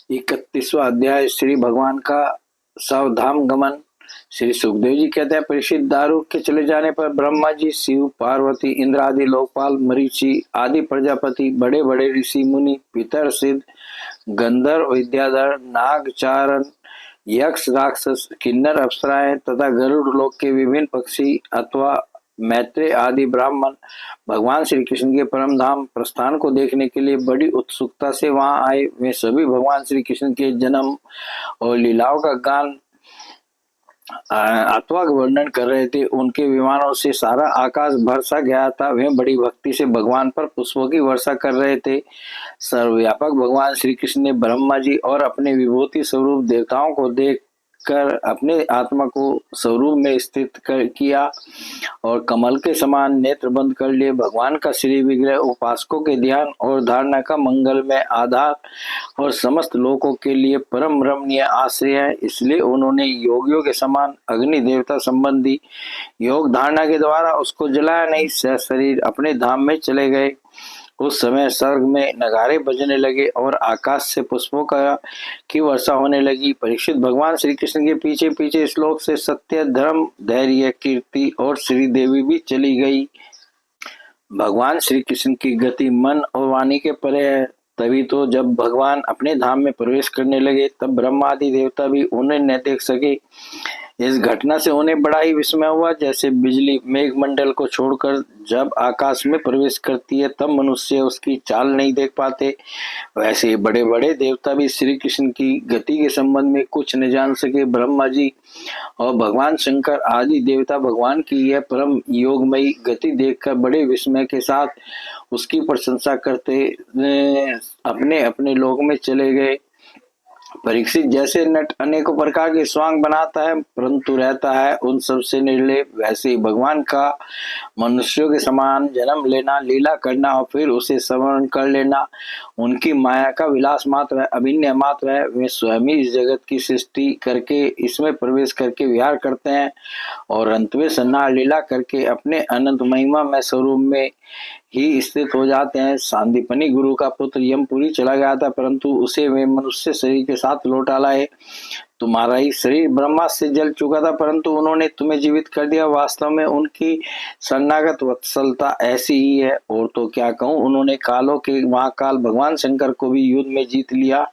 31वां अध्याय श्री भगवान का सावधाम गमन। श्री सुखदेव जी कहते हैं, परीक्षित, दारू के चले जाने पर ब्रह्मा जी, शिव, पार्वती, इंद्र आदि लोकपाल, मरीचि आदि प्रजापति, बड़े बड़े ऋषि मुनि, पितर, सिद्ध, गंधर्व, विद्याधर, नाग, चारण, यक्ष, राक्षस, किन्नर, अप्सराएं तथा गरुड़ लोक के विभिन्न पक्षी अथवा मैत्रेय आदि ब्राह्मण भगवान श्री कृष्ण के परम धाम प्रस्थान को देखने के लिए बड़ी उत्सुकता से वहां आए। वे सभी भगवान श्री कृष्ण के जन्म और लीलाओं का गान अथवा वर्णन कर रहे थे। उनके विमानों से सारा आकाश भर सा गया था। वे बड़ी भक्ति से भगवान पर पुष्पों की वर्षा कर रहे थे। सर्वव्यापक भगवान श्री कृष्ण ने ब्रह्मा जी और अपने विभूति स्वरूप देवताओं को देख कर अपने आत्मा को स्वरूप में स्थित किया और कमल के समान नेत्र बंद कर लिए। भगवान का श्री विग्रह उपासकों के ध्यान और धारणा का मंगलमय आधार और समस्त लोगों के लिए परम रमणीय आश्रय है। इसलिए उन्होंने योगियों के समान अग्नि देवता संबंधी योग धारणा के द्वारा उसको जलाया नहीं, शरीर अपने धाम में चले गए। उस समय स्वर्ग में नगारे बजने लगे और आकाश से पुष्पों की वर्षा होने लगी। परीक्षित, भगवान श्री कृष्ण के पीछे पीछे श्लोक से सत्य, धर्म, धैर्य, कीर्ति और श्री देवी भी चली गई। भगवान श्री कृष्ण की गति मन और वाणी के परे है। तभी तो जब भगवान अपने धाम में प्रवेश करने लगे तब ब्रह्मा आदि देवता भी उन्हें न देख सके। इस घटना से उन्हें बड़ा ही विस्मय हुआ। जैसे बिजली मेघमंडल को छोड़कर जब आकाश में प्रवेश करती है तब मनुष्य उसकी चाल नहीं देख पाते, वैसे ही बड़े बड़े देवता भी श्री कृष्ण की गति के संबंध में कुछ न जान सके। ब्रह्मा जी और भगवान शंकर आदि देवता भगवान की यह परम योगमयी गति देखकर बड़े विस्मय के साथ उसकी प्रशंसा करते अपने अपने लोक में चले गए। परीक्षित, जैसे नट अनेकों प्रकार के स्वांग बनाता है परंतु रहता है उन सब से निर्लेप, वैसे ही भगवान का मनुष्यों के समान जन्म लेना, लीला करना और फिर उसे स्मरण कर लेना उनकी माया का विलास मात्र है, अभिनय मात्र है। वे स्वयं ही इस जगत की सृष्टि करके इसमें प्रवेश करके विहार करते हैं और अंत में संहार लीला करके अपने अनंत महिमा में स्वरूप में ही स्थित हो जाते हैं। सांदीपनी गुरु का पुत्र यमपुरी चला गया था परंतु उसे वे मनुष्य शरीर के साथ लौटा लाए। तुम्हारा ही शरीर ब्रह्मा से जल चुका था परंतु उन्होंने तुम्हें जीवित कर दिया। वास्तव में उनकी शरणागत वत्सलता ऐसी ही है। और तो क्या कहूँ, उन्होंने कालों के महाकाल भगवान शंकर को भी युद्ध में जीत लिया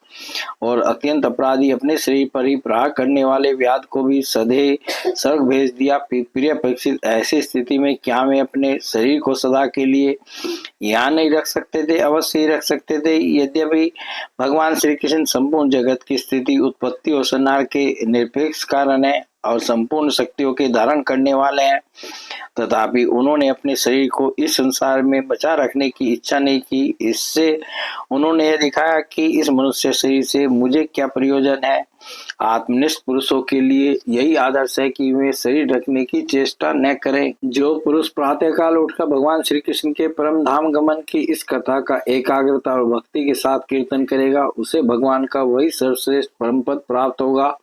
और अत्यंत अपराधी अपने शरीर पर ही प्रहार करने वाले व्याध को भी सधे स्वर्ग भेज दिया। प्रिय परीक्षित, ऐसी स्थिति में क्या मैं अपने शरीर को सदा के लिए यहाँ नहीं रख सकते थे? अवश्य ही रख सकते थे। यद्यपि भगवान श्री कृष्ण संपूर्ण जगत की स्थिति, उत्पत्ति और संहार के निरपेक्ष कारण है और संपूर्ण शक्तियों के धारण करने वाले हैं, तथापि उन्होंने अपने शरीर को इस संसार में बचा रखने की इच्छा नहीं की। इससे उन्होंने यह दिखाया कि इस मनुष्य शरीर से मुझे क्या प्रयोजन है। आत्मनिष्ठ पुरुषों के लिए यही आदर्श है कि वे शरीर रखने की चेष्टा न करें। जो पुरुष प्रातःकाल उठकर भगवान श्री कृष्ण के परम धाम गमन की इस कथा का एकाग्रता और भक्ति के साथ कीर्तन करेगा उसे भगवान का वही सर्वश्रेष्ठ परम पद प्राप्त होगा।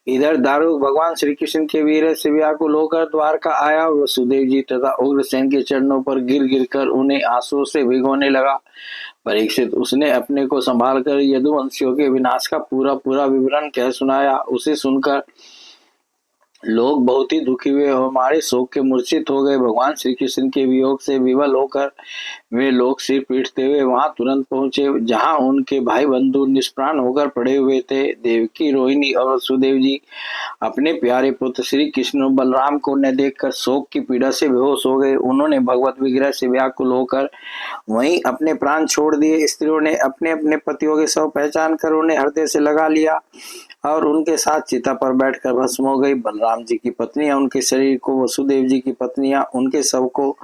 इधर दारुक भगवान श्री कृष्ण के वीर से व्याकुल होकर द्वारका आया और वसुदेव जी तथा उग्रसेन के चरणों पर गिर गिर कर उन्हें आंसुओं से भिगोने लगा। परीक्षित, उसने अपने को संभालकर यदुवंशियों के विनाश का पूरा पूरा विवरण कह सुनाया। उसे सुनकर लोग बहुत ही दुखी हुए और हमारे शोक के मूर्छित हो गए। भगवान श्री कृष्ण के वियोग से विवल होकर वे लोग सिर पीटते हुए वहां तुरंत पहुंचे जहां उनके भाई बंधु निष्प्राण होकर पड़े हुए थे। देवकी, रोहिणी और वसुदेव जी अपने प्यारे पुत्र श्री कृष्ण और बलराम को न देखकर शोक की पीड़ा से बेहोश हो गए। उन्होंने भगवत विग्रह से व्याकुल होकर वहीं अपने प्राण छोड़ दिए। स्त्रियों ने अपने अपने पतियों के शव पहचान कर उन्हें हृदय से लगा लिया और उनके साथ चिता पर बैठकर भस्म हो गई। बलराम जी की पत्नियां उनके शरीर को, वसुदेव जी की पत्नियां उनके शव को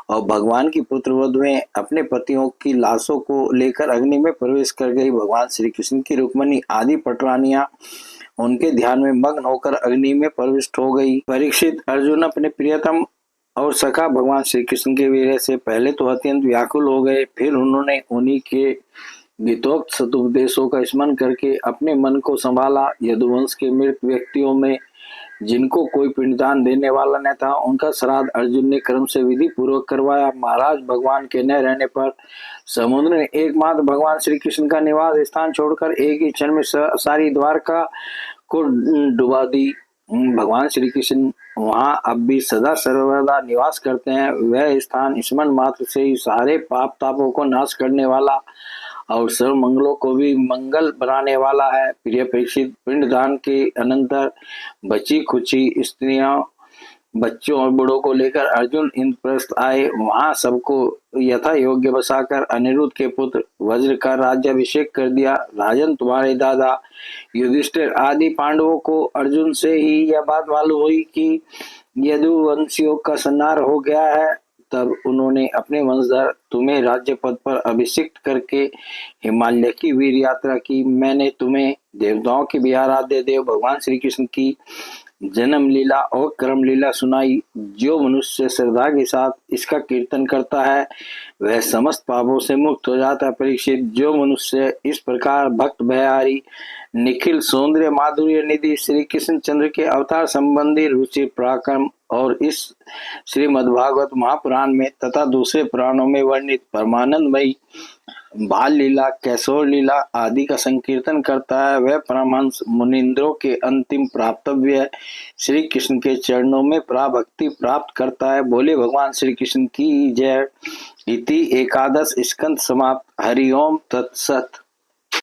और भगवान की पुत्र वधुएं अपने पतियों की लाशों को लेकर अग्नि में प्रवेश कर गई। भगवान श्री कृष्ण की रुक्मणी आदि पटरानियां उनके ध्यान में मग्न होकर अग्नि में प्रविष्ट हो गई। परीक्षित, अर्जुन अपने प्रियतम और सखा भगवान श्री कृष्ण के वीर से पहले तो अत्यंत व्याकुल हो गए, फिर उन्होंने उन्हीं के गीतोक्त सदुपदेशों का स्मरण करके अपने मन को संभाला। यदुवंश के मृत व्यक्तियों में जिनको कोई पिंडदान देने वाला न था, उनका श्राद्ध अर्जुन ने क्रम से विधि पूर्वक करवाया। महाराज, भगवान के न रहने पर समुद्र ने एकमात्र भगवान श्री कृष्ण का निवास स्थान छोड़कर एक ही क्षण में सारी द्वारका को डुबा दी। भगवान श्री कृष्ण वहां अब भी सदा सर्वदा निवास करते हैं। वह स्थान स्मरण मात्र से ही सारे पाप तापों को नाश करने वाला और सर्व मंगलों को भी मंगल बनाने वाला है। प्रिय परीक्षित, पिंडदान के अनंतर बची खुची स्त्रियों, बच्चों और बूढ़ों को लेकर अर्जुन इंद्रप्रस्थ आए। वहां सबको यथा योग्य बसाकर अनिरुद्ध के पुत्र वज्र का राज्याभिषेक कर दिया। राजन, तुम्हारे दादा युधिष्ठिर आदि पांडवों को अर्जुन से ही यह बात मालूम हुई कि यदुवंशियों का संहार हो गया है। तब उन्होंने अपने वंशधर तुम्हें राज्य पद पर अभिषिक्त करके हिमालय की वीर यात्रा की। मैंने तुम्हें देवताओं के भी आराध्य देव भगवान श्री कृष्ण की जन्म लीला और कर्म लीला सुनाई। जो मनुष्य श्रद्धा के साथ इसका कीर्तन करता है वह समस्त पापों से मुक्त हो जाता है। परीक्षित, जो मनुष्य इस प्रकार भक्त भयारी निखिल सौंदर्य माधुर्य निधि श्री कृष्ण चंद्र के अवतार संबंधी रुचि पराक्रम और इस श्रीमद्भागवत महापुराण में तथा दूसरे पुराणों में वर्णित परमानंदमयी बाल लीला, कैशोर लीला आदि का संकीर्तन करता है, वह परमहंस मुनिंद्रों के अंतिम प्राप्तव्य श्री कृष्ण के चरणों में भक्ति प्राप्त करता है। बोले भगवान श्री कृष्ण की जय। इति एकादश स्कंद समाप्त। हरि ओम तत्सत।